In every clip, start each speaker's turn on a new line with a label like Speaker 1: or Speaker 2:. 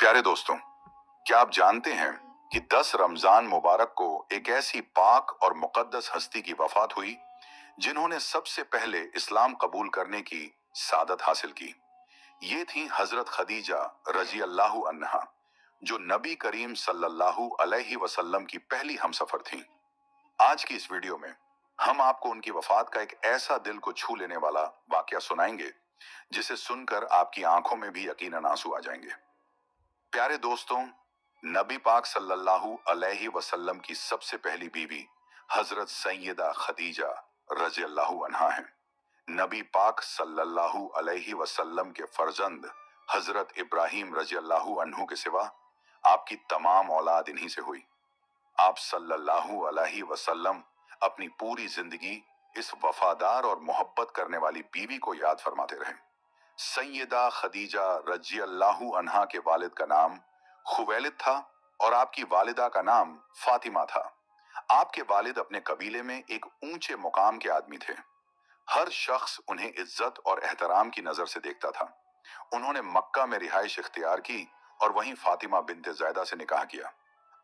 Speaker 1: प्यारे दोस्तों, क्या आप जानते हैं कि 10 रमजान मुबारक को एक ऐसी पाक और मुकद्दस हस्ती की वफात हुई जिन्होंने सबसे पहले इस्लाम कबूल करने की सादत हासिल की। ये थी हजरत खदीजा रजी अल्लाहु अन्हा, जो नबी करीम सल्लल्लाहु अलैहि वसल्लम की पहली हमसफर थीं। आज की इस वीडियो में हम आपको उनकी वफात का एक ऐसा दिल को छू लेने वाला वाकया सुनाएंगे जिसे सुनकर आपकी आंखों में भी यकीनन आंसू आ जाएंगे। प्यारे दोस्तों, नबी पाक सल्लल्लाहु अलैहि वसल्लम की सबसे पहली बीवी हजरत सैयदा खदीजा रज़ी अल्लाहु अन्हा हैं। नबी पाक सल्लल्लाहु अलैहि वसल्लम के फर्जंद हजरत इब्राहिम रज़ी अल्लाहु अन्हु के सिवा आपकी तमाम औलाद इन्हीं से हुई। आप सल्लल्लाहु अलैहि वसल्लम अपनी पूरी जिंदगी इस वफादार और मोहब्बत करने वाली बीवी को याद फरमाते रहे। सैयदा खदीजा रजी अल्लाहु अन्हा के वालिद का नाम खुवैलिद था और आपकी वालिदा का नाम फातिमा था। आपके वालिद अपने कबीले में एक ऊंचे मुकाम के आदमी थे। हर शख्स उन्हें इज्जत और एहतराम की नजर से देखता था। उन्होंने मक्का में रिहाइश इख्तियार की और वहीं फातिमा बिनते ज़ैदा से निकाह किया।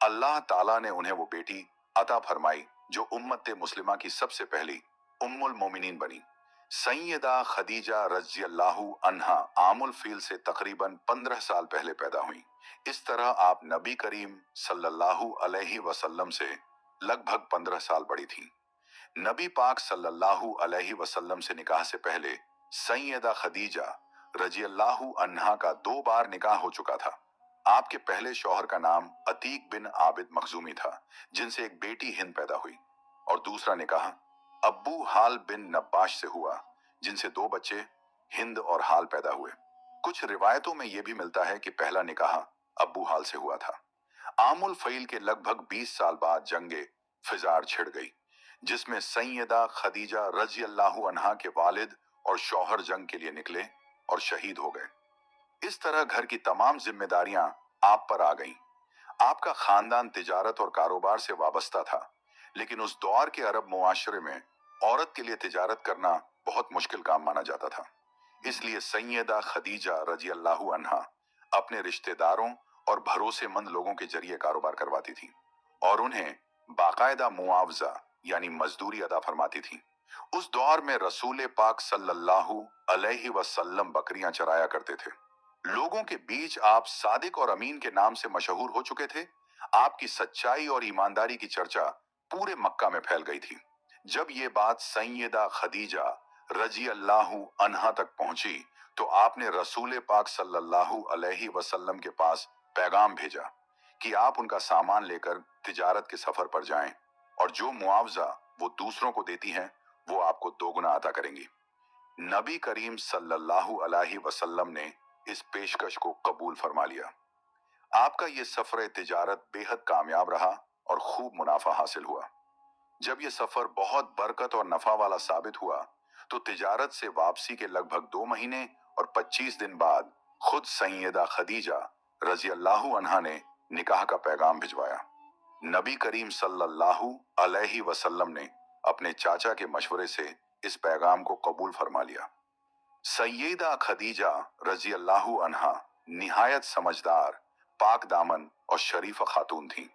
Speaker 1: अल्लाह ताला ने उन्हें वो बेटी अता फरमाई जो उम्मत मुस्लिमा की सबसे पहली उम्मुल मोमिनीन बनी। सैयदा खदीजा रज़ी अल्लाहु अन्हा आमुल फील से तकरीबन 15 साल पहले पैदा हुई। इस तरह आप नबी करीम सल्लल्लाहु अलैहि वसल्लम से लगभग 15 साल बड़ी थीं। नबी पाक सल्लल्लाहु अलैहि वसल्लम से निकाह से पहले सैयदा खदीजा रज़ी अल्लाहु अन्हा का 2 बार निकाह हो चुका था। आपके पहले शौहर का नाम अतीक बिन आबिद मखजूमी था, जिनसे एक बेटी हिंद पैदा हुई, और दूसरा निकाह अब्बू हाल बिन नब्बाश से हुआ, जिनसे 2 बच्चे हिंद और हाल पैदा हुए। कुछ रिवायतों में यह भी मिलता है कि पहला निकाह अब्बू हाल से हुआ था। आमुल फईल के लगभग 20 साल बाद जंगे फिजार छिड़ गई, जिसमें सैयदा खदीजा रज़ी अल्लाहु अन्हा के वालिद और शौहर जंग के लिए निकले और शहीद हो गए। इस तरह घर की तमाम जिम्मेदारियां आप पर आ गईं। आपका खानदान तिजारत और कारोबार से वाबस्ता था, लेकिन उस दौर के अरब मुआशरे में औरत के लिए तिजारत करना बहुत मुश्किल काम माना जाता था। इसलिए सैयदा खदीजा रज़ी अल्लाहु अन्हा अपने रिश्तेदारों और भरोसेमंद लोगों के जरिए कारोबार करवाती थी और उन्हें बाकायदा मुआवजा यानी मजदूरी अदा फरमाती थी। उस दौर में रसूल पाक सल्लल्लाहु अलैहि वसल्लम बकरियां चराया करते थे। लोगों के बीच आप सादिक और अमीन के नाम से मशहूर हो चुके थे। आपकी सच्चाई और ईमानदारी की चर्चा पूरे मक्का में फैल गई थी। जब ये बात सैयदा खदीजा रजी अल्लाहु अन्हा तक पहुंची तो आपने रसूल पाक सल्लल्लाहु अलैहि वसल्लम के पास पैगाम भेजा कि आप उनका सामान लेकर तिजारत के सफर पर जाएं और जो मुआवजा वो दूसरों को देती हैं वो आपको दोगुना अता करेंगी। नबी करीम सल्लल्लाहु अलैहि वसल्लम ने इस पेशकश को कबूल फरमा लिया। आपका ये सफर तिजारत बेहद कामयाब रहा और खूब मुनाफा हासिल हुआ। जब ये सफर बहुत बरकत और नफा वाला साबित हुआ तो तिजारत से वापसी के लगभग 2 महीने और 25 दिन बाद खुद सैयदा खदीजा रजी अल्लाहु अन्हा ने निकाह का पैगाम भिजवाया। नबी करीम सल्लल्लाहु अलैहि वसल्लम ने अपने चाचा के मशवरे से इस पैगाम को कबूल फरमा लिया। सैयदा खदीजा रजी अल्लाहु अन्हा निहायत समझदार, पाक दामन और शरीफ खातून थीं।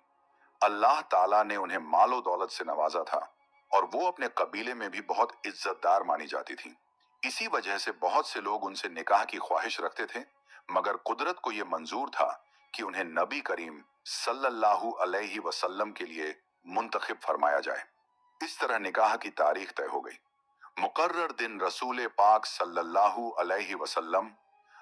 Speaker 1: अल्लाह ताला ने उन्हें मालो दौलत से नवाजा था और वो अपने कबीले में भी बहुत इज्जतदार मानी जाती थीं। इसी वजह से बहुत से लोग उनसे निकाह की ख्वाहिश रखते थे, मगर कुदरत को यह मंजूर था कि उन्हें नबी करीम सल्लल्लाहु अलैहि वसल्लम के लिए मुंतखब फरमाया जाए। इस तरह निकाह की तारीख तय हो गई। मुकर्रर दिन रसूल पाक सल्लल्लाहु अलैहि वसल्लम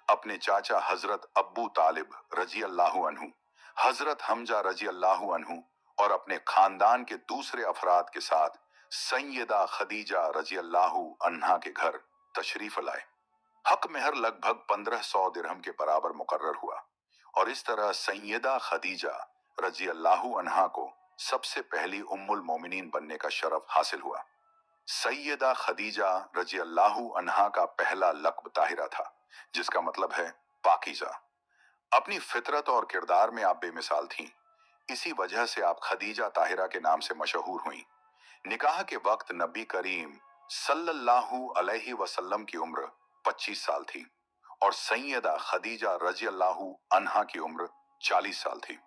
Speaker 1: अपने चाचा हजरत अब्बू तालिब रजी अल्लाहु अन्हु, हजरत हमजा रजी अल्लाहु अन्हु और अपने खानदान के दूसरे अफराद के साथ सैयदा खदीजा रजी अल्लाहु अन्हा के घर तशरीफ लाए। हक मेहर लगभग 1500 दिरहम के बराबर मुकर्रर हुआ और इस तरह सैयदा खदीजा रजी अल्लाहु अन्हा को सबसे पहली उम्मुल मोमिनीन बनने का शरफ हासिल हुआ। सैयदा खदीजा रजी अल्लाहु अन्हा का पहला लक़्ब ताहिरा था, जिसका मतलब है पाकीज़ा। अपनी फितरत और किरदार में आप बेमिसाल थीं। इसी वजह से आप खदीजा ताहिरा के नाम से मशहूर हुईं। निकाह के वक्त नबी करीम सल्लल्लाहु अलैहि वसल्लम की उम्र 25 साल थी और सैयदा खदीजा रजी अल्लाह अन्हा की उम्र 40 साल थी।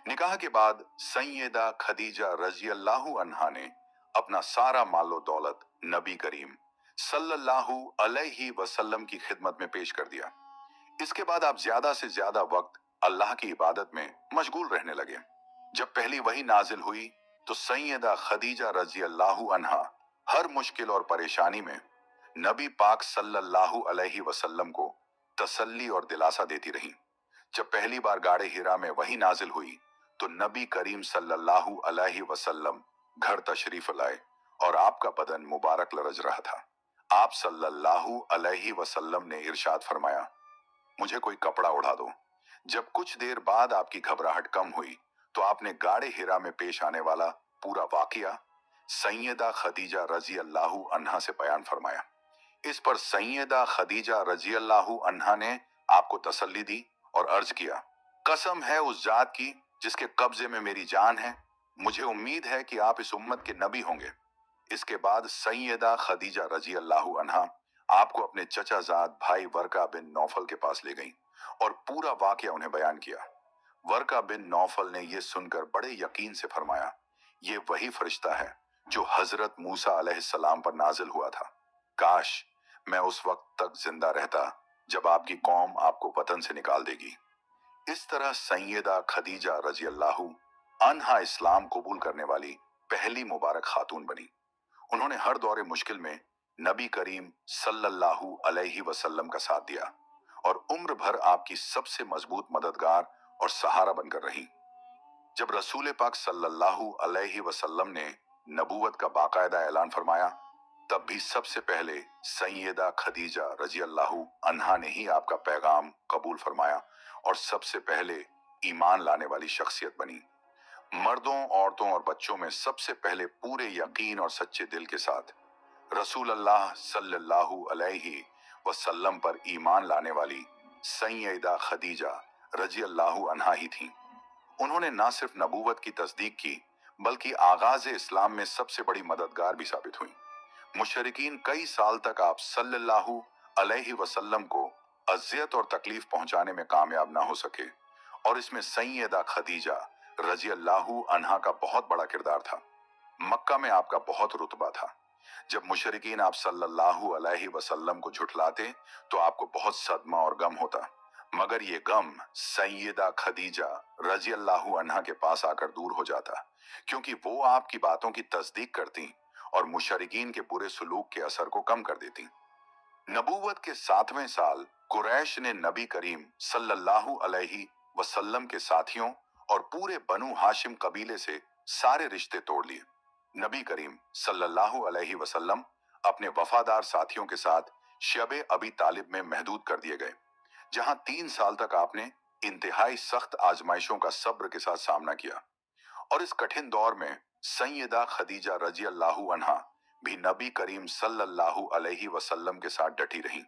Speaker 1: निकाह के बाद सैयदा खदीजा रजी अल्लाह अन्हा ने अपना सारा मालो दौलत नबी करीम सल्लल्लाहु अलैहि वसल्लम की खिदमत में पेश कर दिया। इसके बाद आप ज्यादा से ज्यादा वक्त अल्लाह की इबादत में मशगूल रहने लगे। जब पहली वही नाजिल हुई तो सैयदा खदीजा रजी अल्लाह अन्हा हर मुश्किल और परेशानी में नबी पाक सल्लल्लाहु अलैहि वसल्लम को तसल्ली और दिलासा देती रहीं। जब पहली बार गाड़े हिरा में वही नाजिल हुई तो नबी करीम सल्लल्लाहु अलैहि वसल्लम घर तशरीफ लाए और आपका बदन मुबारक लरज रहा था। आप सल्लल्लाहु अलैहि वसल्लम ने इरशाद फरमाया, मुझे कोई कपड़ा उड़ा दो। जब कुछ देर बाद आपकी घबराहट कम हुई तो आपने गाड़े हिरा में पेश आने वाला पूरा वाकया सैयदा खदीजा रजी अल्लाह अन्हा से बयान फरमाया। इस पर सैयदा खदीजा रजी अल्लाह अन्हा ने आपको तसल्ली दी और अर्ज किया, कसम है उस जात की जिसके कब्जे में मेरी जान है, मुझे उम्मीद है कि आप इस उम्मत के नबी होंगे। इसके बाद सैयदा खदीजा रजी अल्लाह अन्हा आपको अपने चचाजाद भाई वर्का बिन नौफल के पास ले गईं और पूरा वाकया उन्हें बयान किया। वर्का बिन नौफल ने यह सुनकर बड़े यकीन से फरमाया, ये वही फरिश्ता है जो हजरत मूसा अलैहिस्सलाम पर नाजिल हुआ था। काश मैं उस वक्त तक जिंदा रहता जब आपकी कौम आपको वतन से निकाल देगी। इस तरह सैयदा खदीजा रजी अल्लाह अन्हा इस्लाम कबूल करने वाली पहली मुबारक खातून बनी। उन्होंने हर दौरे मुश्किल में नबी करीम सल्लल्लाहु अलैहि वसल्लम का साथ दिया और उम्र भर आपकी सबसे मजबूत मददगार और सहारा बनकर रही। जब रसूल पाक सल्लल्लाहु अलैहि वसल्लम ने नबूवत का बाकायदा ऐलान फरमाया तब भी सबसे पहले सैयदा खदीजा रजी अल्लाह अन्हा ने ही आपका पैगाम कबूल फरमाया और सबसे पहले ईमान लाने वाली शख्सियत बनी। मर्दों, औरतों और बच्चों में सबसे पहले पूरे यकीन और सच्चे दिल के साथ रसूल अल्लाह सल्लल्लाहु अलैहि वसल्लम पर ईमान लाने वाली सैयदा खदीजा रजी अल्लाह अन्हा ही थीं। उन्होंने न सिर्फ नबूवत की तस्दीक की बल्कि आगाज इस्लाम में सबसे बड़ी मददगार भी साबित हुई। मुशरिकीन कई साल तक आप सल्लल्लाहु अलैहि वसल्लम को अज़ियत और तकलीफ पहुंचाने में कामयाब ना हो सके और इसमें सैयदा खदीजा रजी अल्लाह अन्हा का बहुत बड़ा किरदार था। मक्का में आपका बहुत रुतबा था। जब मुशरिकीन आप सल्लल्लाहु अलैहि वसल्लम को झुठलाते तो आपको बहुत सदमा और गम होता, मगर ये गम सैयदा खदीजा रजी अल्लाह अन्हा के पास आकर दूर हो जाता क्योंकि वो आपकी बातों की तस्दीक करती और मुशरिकीन के बुरे सलूक के असर को कम कर देती। नबूवत के 7वें साल कुरैश ने नबी करीम सल्लल्लाहु अलैहि वसल्लम के साथियों और पूरे बनु हाशिम कबीले से सारे रिश्ते तोड़ लिए। नबी करीम सल्लल्लाहु अलैहि वसल्लम अपने वफादार साथियों के साथ शबे अबी तालिब में महदूद कर दिए गए, जहां 3 साल तक आपने इंतहाई सख्त आजमाइशों का सब्र के साथ सामना किया और इस कठिन दौर में सैयदा खदीजा रजी अल्लाह अन्हा भी नबी करीम सल्लल्लाहु अलैहि वसल्लम के साथ डटी रहीं।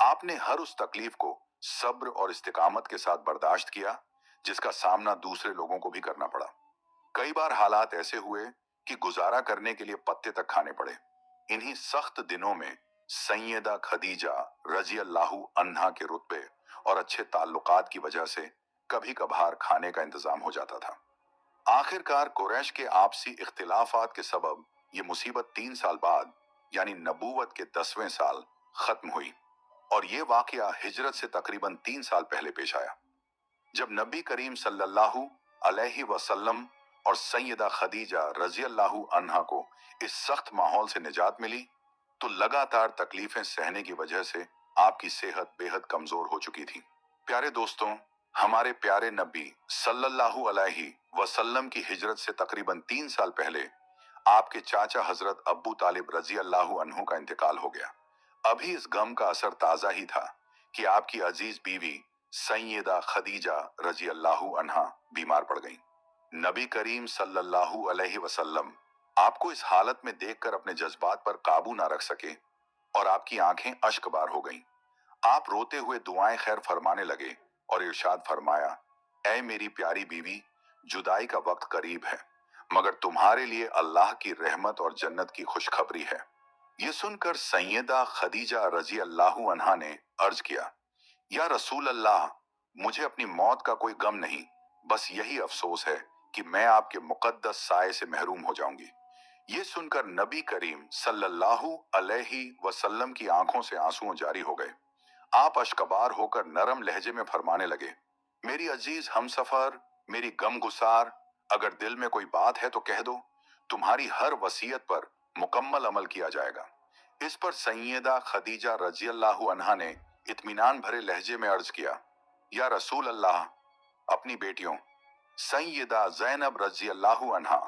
Speaker 1: आपने हर उस तकलीफ को सब्र और इस्तिकामत के साथ बर्दाश्त किया जिसका सामना दूसरे लोगों को भी करना पड़ा। कई बार हालात ऐसे हुए कि गुजारा करने के लिए पत्ते तक खाने पड़े। इन्हीं सख्त दिनों में सैयदा खदीजा रजी अल्लाह अन्हा के रुतबे और अच्छे ताल्लुकात की वजह से कभी कभार खाने का इंतजाम हो जाता था। आखिरकार कुरैश के आपसी इख्तिलाफात के सबब ये मुसीबत 3 साल बाद यानी नबूवत के 10वें साल खत्म हुई और ये वाकया हिजरत से तकरीबन 3 साल पहले पेश आया। जब नबी करीम सल्लल्लाहु अलैहि वसल्लम और सैयदा खदीजा रजी अल्लाह अन्हा को इस सख्त माहौल से निजात मिली तो लगातार तकलीफें सहने की वजह से आपकी सेहत बेहद कमजोर हो चुकी थी। प्यारे दोस्तों, हमारे प्यारे नबी सल्लल्लाहु अलैहि वसल्लम की हिजरत से तकरीबन 3 साल पहले आपके चाचा हजरत अब्बू तालिब रजी अल्लाह अन्हु का इंतकाल हो गया। अभी इस गम का असर ताजा ही था कि आपकी अजीज बीवी सैयदा खदीजा रजी अल्लाह अन्हा बीमार पड़ गईं। नबी करीम सल्लल्लाहु अलैहि वसल्लम आपको इस हालत में देखकर अपने जज्बात पर काबू ना रख सके और आपकी आंखें अश्कबार हो गईं। आप रोते हुए दुआएं खैर फरमाने लगे और इरशाद फरमाया, ऐ मेरी प्यारी बीवी, जुदाई का वक्त करीब है मगर तुम्हारे लिए अल्लाह की रहमत और जन्नत की खुशखबरी है। ये सुनकर सैयदा खदीजा रजी अल्लाह अन्हा ने अर्ज किया, या रसूल अल्लाह, मुझे अपनी मौत का कोई गम नहीं, बस यही अफसोस है कि मैं आपके मुकद्दस साए से महरूम हो जाऊंगी। ये सुनकर नबी करीम सल्लल्लाहु अलैहि वसल्लम की आंखों से आंसू जारी हो गए। आप अश्कबार होकर नरम लहजे में फरमाने लगे, मेरी अजीज हमसफर, मेरी गमगुसार, अगर दिल में कोई बात है तो कह दो, तुम्हारी हर वसीयत पर मुकम्मल अमल किया जाएगा। इस पर सैयदा खदीजा रजी अल्लाह अन्हा ने इत्मीनान भरे लहजे में अर्ज किया, या रसूल अल्लाह, अपनी बेटियों सैयदा ज़ैनब रजी अल्लाह अन्हा,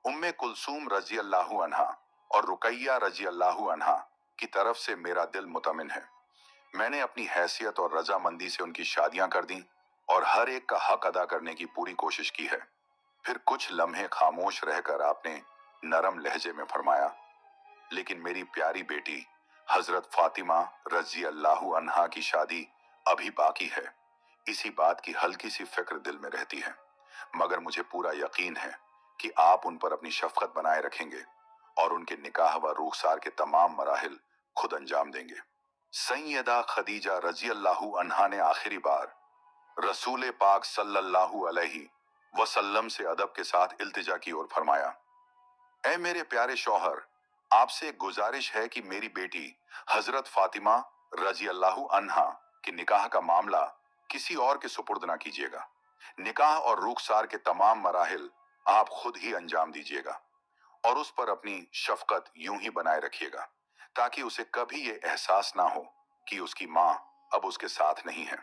Speaker 1: उम्मे कुलसूम रजी अल्लाह अन्हा और रुकैया रजी अल्लाह अन्हा की तरफ से मेरा दिल मुतमिन है। मैंने अपनी हैसियत और रजामंदी से उनकी शादियां कर दी और हर एक का हक अदा करने की पूरी कोशिश की है। फिर कुछ लम्हे खामोश रहकर आपने नरम लहजे में फरमाया, लेकिन मेरी प्यारी बेटी हजरत फातिमा रजी अल्लाह अन्हा की शादी अभी बाकी है। इसी बात की हल्की सी फिक्र दिल में रहती है, मगर मुझे पूरा यकीन है कि आप उन पर अपनी शफकत बनाए रखेंगे और उनके निकाह व रुखसार के तमाम मराहिल खुद अंजाम देंगे। सैयदा खदीजा रजी अल्लाह अन्हा ने आखिरी बार रसूल पाक सल्लल्लाहु अलैहि वसल्लम से अदब के साथ इल्तिजा की और फरमाया, ऐ मेरे प्यारे शौहर, आपसे एक गुजारिश है कि मेरी बेटी हजरत फातिमा रजी अल्लाह अन्हा के निकाह का मामला किसी और के सुपुर्द ना कीजिएगा। निकाह और रुखसार के तमाम मराहिल आप खुद ही अंजाम दीजिएगा और उस पर अपनी शफकत यूं ही बनाए रखिएगा ताकि उसे कभी ये एहसास ना हो कि उसकी मां अब उसके साथ नहीं है।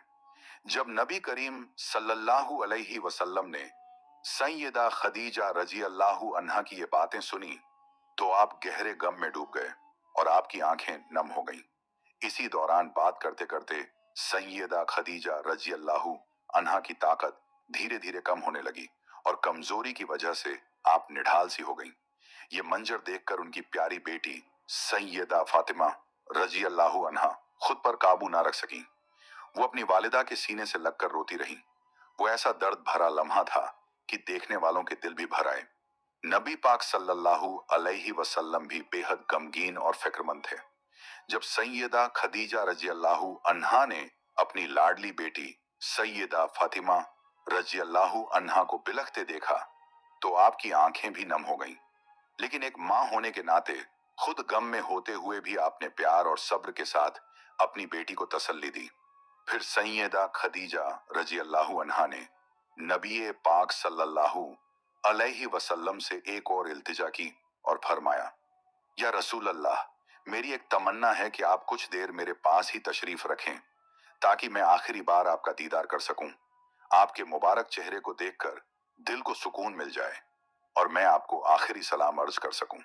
Speaker 1: जब नबी करीम सल्लल्लाहु अलैहि वसल्लम ने सैयदा खदीजा रजी अल्लाह अन्हा की ये बातें सुनी तो आप गहरे गम में डूब गए और आपकी आंखें नम हो गईं। इसी दौरान बात करते करते सैयदा खदीजा रजी अल्लाह अन्हा की ताकत धीरे धीरे कम होने लगी और कमजोरी की वजह से आप निढाल सी हो गईं। ये मंजर देखकर उनकी प्यारी बेटी सैयदा फातिमा रजी अल्लाह अन्हा खुद पर काबू ना रख सकी। वो अपनी वालिदा के सीने से लगकर रोती रही। वो ऐसा दर्द भरा लम्हा था कि देखने वालों के दिल भी भर आए। नबी पाक सल्लल्लाहु अलैहि वसल्लम भी बेहद गमगीन और फिक्रमंद थे। जब सैयदा खदीजा रजी अल्लाह अन्हा ने अपनी लाडली बेटी सैयदा फातिमा रजी अल्लाह अन्हा को बिलखते देखा तो आपकी आंखें भी नम हो गईं। लेकिन एक मां होने के नाते खुद गम में होते हुए भी आपने प्यार और सब्र के साथ अपनी बेटी को तसल्ली दी। फिर सैयदा खदीजा रजी अल्लाह अन्हा ने नबी पाक सल्लल्लाहु अलैहि वसल्लम से एक और इल्तिजा की और फरमाया, या रसूल अल्लाह, मेरी एक तमन्ना है कि आप कुछ देर मेरे पास ही तशरीफ रखें ताकि मैं आखिरी बार आपका दीदार कर सकूं। आपके मुबारक चेहरे को देखकर दिल को सुकून मिल जाए और मैं आपको आखिरी सलाम अर्ज कर सकूं।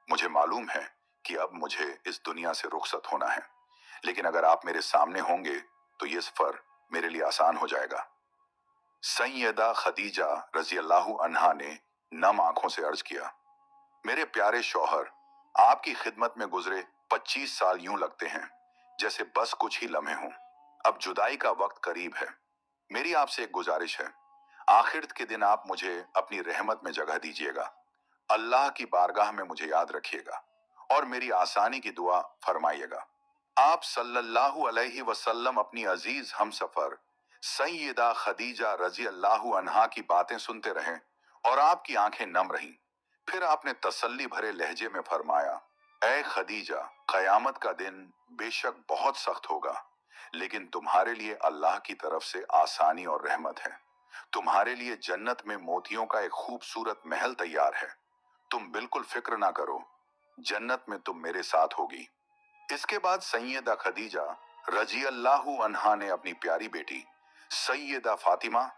Speaker 1: मुझे मालूम है कि अब मुझे इस दुनिया से रुखसत होना है, लेकिन अगर आप मेरे सामने होंगे तो ये सफर मेरे लिए आसान हो जाएगा। सैयदा खदीजा रजी अल्लाह अन्हा ने नम आंखों से अर्ज किया, मेरे प्यारे शौहर, आपकी खिदमत में गुजरे 25 साल यूं लगते हैं जैसे बस कुछ ही लम्हे हों। अब जुदाई का वक्त करीब है। मेरी आपसे एक गुजारिश है, आखिरत के दिन आप मुझे अपनी रहमत में जगह दीजिएगा। अल्लाह की बारगाह में मुझे याद रखिएगा और मेरी आसानी की दुआ फरमाइएगा। आप सल्लल्लाहु अलैहि वसल्लम अपनी अजीज हमसफर सैयदा खदीजा रजी अल्लाह अन्हा की बातें सुनते रहें और आपकी आंखें नम रहीं। फिर आपने तसल्ली भरे लहजे में फरमाया, ऐ खदीजा, कयामत का दिन बेशक बहुत सख्त होगा, लेकिन तुम्हारे लिए अल्लाह की तरफ से आसानी और रहमत है। तुम्हारे लिए जन्नत में मोतियों का एक खूबसूरत महल तैयार है। तुम बिल्कुल फिक्र ना करो, जन्नत में तुम मेरे साथ होगी। इसके बाद सैयदा खदीजा रजी अल्लाह अन्हा ने अपनी प्यारी बेटी सैयदा फातिमा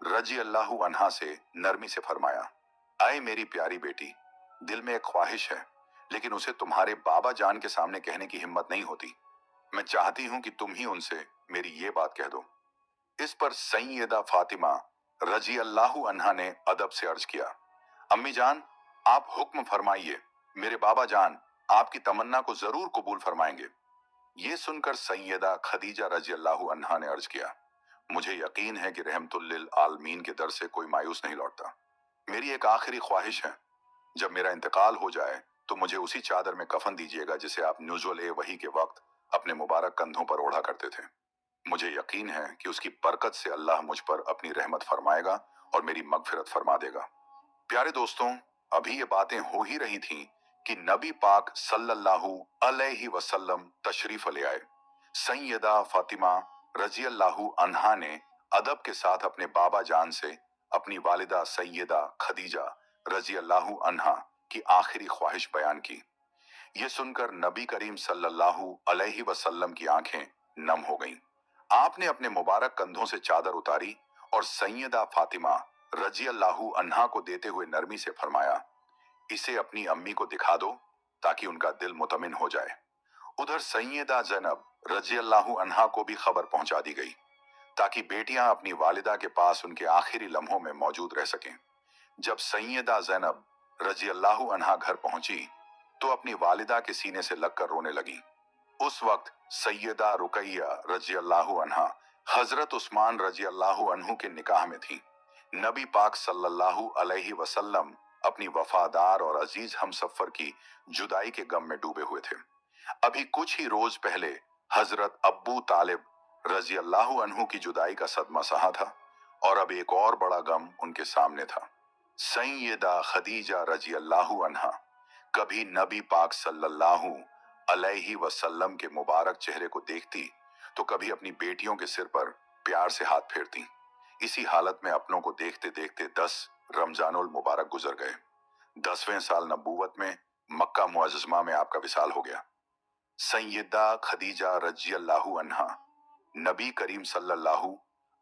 Speaker 1: रजी अल्लाह अन्हा से नरमी से फरमाया, आए मेरी प्यारी बेटी, दिल में एक ख्वाहिश है, लेकिन उसे तुम्हारे बाबा जान के सामने कहने की हिम्मत नहीं होती। मैं चाहती हूं कि तुम ही उनसे मेरी ये बात कह दो। इस पर सैयदा फातिमा रजी अल्लाह अन्हा ने अदब से अर्ज किया, अम्मी जान, आप हुक्म फरमाइए, मेरे बाबा जान आपकी तमन्ना को जरूर कबूल फरमाएंगे। ये सुनकर सैयदा खदीजा रजी अल्लाह अन्हा ने अर्ज किया, मुझे यकीन है कि रहमतुल लिल आलमीन के दर से कोई मायूस नहीं लौटता। मेरी एक आखिरी ख्वाहिश है, जब मेरा इंतकाल हो जाए तो मुझे उसी चादर में कफन दीजिएगा जिसे आप नुज़ुल ए वही के वक्त अपने मुबारक कंधों पर ओढ़ा करते थे। मुझे यकीन है कि उसकी बरकत से अल्लाह मुझ पर अपनी रहमत फरमाएगा और मेरी मगफिरत फरमा देगा। प्यारे दोस्तों, अभी ये बातें हो ही रही थीं कि नबी पाक सल्लल्लाहु अलैहि वसल्लम तशरीफ ले आए। सैयदा फातिमा रजी अल्लाहु अन्हा ने अदब के साथ अपने बाबा जान से अपनी वालिदा सैयदा खदीजा रजी अल्लाहु अन्हा की आखिरी ख्वाहिश बयान की। ये सुनकर नबी करीम सल्लल्लाहु अलैहि वसल्लम की आंखें नम हो गईं। आपने अपने मुबारक कंधों से चादर उतारी और सैयदा फातिमा रजी अल्लाहु अन्हा को देते हुए नरमी से फरमाया, इसे अपनी अम्मी को दिखा दो ताकि उनका दिल मुतमिन हो जाए। उधर सैयदा ज़ैनब रजी अल्लाहु अन्हा को भी खबर पहुंचा दी गई ताकि बेटियां अपनी वालिदा के पास उनके आखिरी लम्हों में मौजूद रह सकें। जब सैयदा ज़ैनब रजी अल्लाहु अन्हा घर पहुंची तो अपनी वालिदा के सीने से लगकर रोने लगी। उस वक्त सैयदा रुकैया रजी अल्लाहु अन्हा हजरत उस्मान रजी अल्लाहु अन्हु के निकाह में थी। नबी पाक सल्लल्लाहु अलैहि वसल्लम अपनी वफादार और अजीज हमसफर की जुदाई के गम में डूबे हुए थे। अभी कुछ ही रोज पहले हजरत अब्बू तालिब रजी अल्लाहु अन्हु की जुदाई का सदमा सहा था और अब एक और बड़ा गम उनके सामने था। सैयदा खदीजा रजी अल्लाहु अन्हा कभी नबी पाक सल्लल्लाहु अलैहि वसल्लम के मुबारक चेहरे को देखती तो कभी अपनी बेटियों के सिर पर प्यार से हाथ फेरती। इसी हालत में अपनों को देखते देखते 10 रमजानुल मुबारक गुजर गए। 10वें साल नबूवत में मक्का मुअज़्ज़मा में आपका विसाल हो गया। सैयदा खदीजा रजी अल्लाहु अन्हा नबी करीम सल्लल्लाहु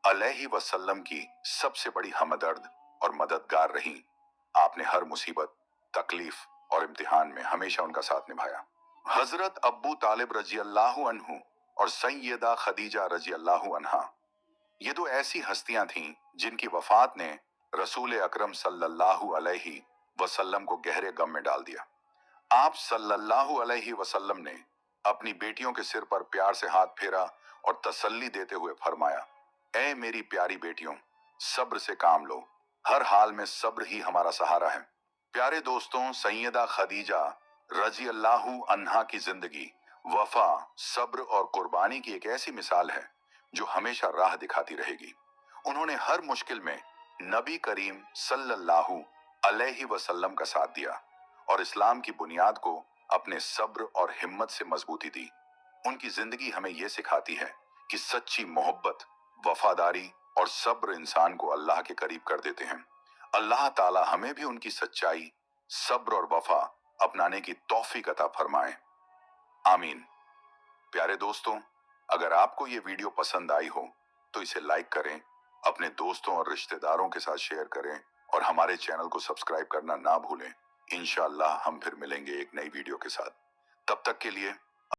Speaker 1: अलैहि वसल्लम की सबसे बड़ी हमदर्द और मददगार रही। आपने हर मुसीबत, तकलीफ और इम्तिहान में हमेशा उनका साथ निभाया। हजरत अब्बू तालिब रजी अल्लाहु अन्हु और सैयदा खदीजा रजी अल्लाहु अन्हा ये दो ऐसी हस्तियां थीं जिनकी वफात ने रसूल अकरम सल्लल्लाहु अलैहि वसल्लम को गहरे गम में डाल दिया। आप सल्लल्लाहु अलैहि वसल्लम ने अपनी बेटियों के सिर पर प्यार से हाथ फेरा और तसल्ली देते हुए फरमाया, ऐ मेरी प्यारी बेटियों, सब्र से काम लो, हर हाल में सब्र ही हमारा सहारा है। प्यारे दोस्तों, सैयदा खदीजा रजी अल्लाहु अन्हा की जिंदगी वफा, सब्र और कुर्बानी की एक ऐसी मिसाल है जो हमेशा राह दिखाती रहेगी। उन्होंने हर मुश्किल में नबी करीम सल्लल्लाहु अलैहि वसल्लम का साथ दिया और इस्लाम की बुनियाद को अपने सब्र और हिम्मत से मजबूती दी। उनकी जिंदगी हमें यह सिखाती है कि सच्ची मोहब्बत, वफादारी और सब्र इंसान को अल्लाह के करीब कर देते हैं। अल्लाह ताला हमें भी उनकी सच्चाई, सब्र और वफा अपनाने की तौफीक अता फरमाए। आमीन। प्यारे दोस्तों, अगर आपको ये वीडियो पसंद आई हो तो इसे लाइक करें, अपने दोस्तों और रिश्तेदारों के साथ शेयर करें और हमारे चैनल को सब्सक्राइब करना ना भूलें। इंशाअल्लाह हम फिर मिलेंगे एक नई वीडियो के साथ। तब तक के लिए